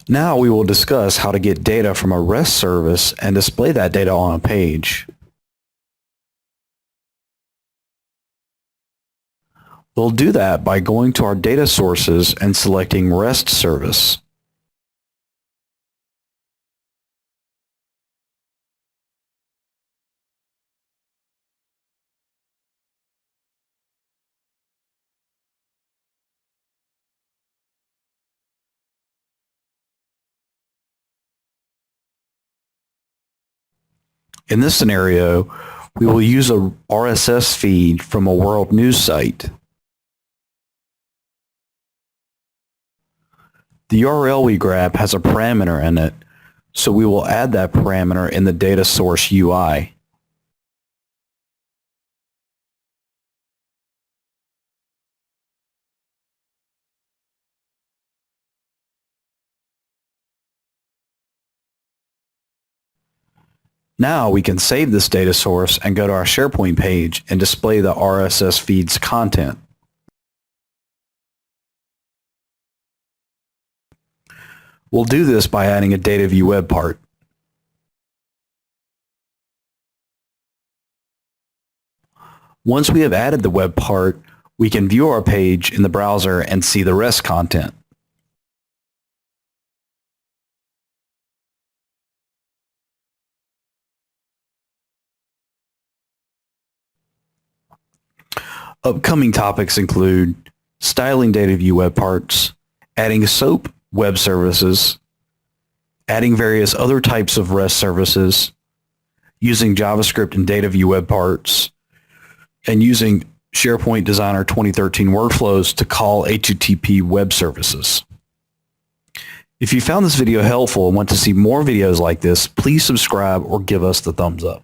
Now we will discuss how to get data from a REST service and display that data on a page. We'll do that by going to our data sources and selecting REST service. In this scenario, we will use a RSS feed from a world news site. The URL we grab has a parameter in it, so we will add that parameter in the data source UI. Now we can save this data source and go to our SharePoint page and display the RSS feed's content. We'll do this by adding a Data View web part. Once we have added the web part, we can view our page in the browser and see the REST content. Upcoming topics include styling Data View web parts, adding SOAP web services, adding various other types of REST services, using JavaScript and Data View web parts, and using SharePoint Designer 2013 workflows to call HTTP web services. If you found this video helpful and want to see more videos like this, please subscribe or give us the thumbs up.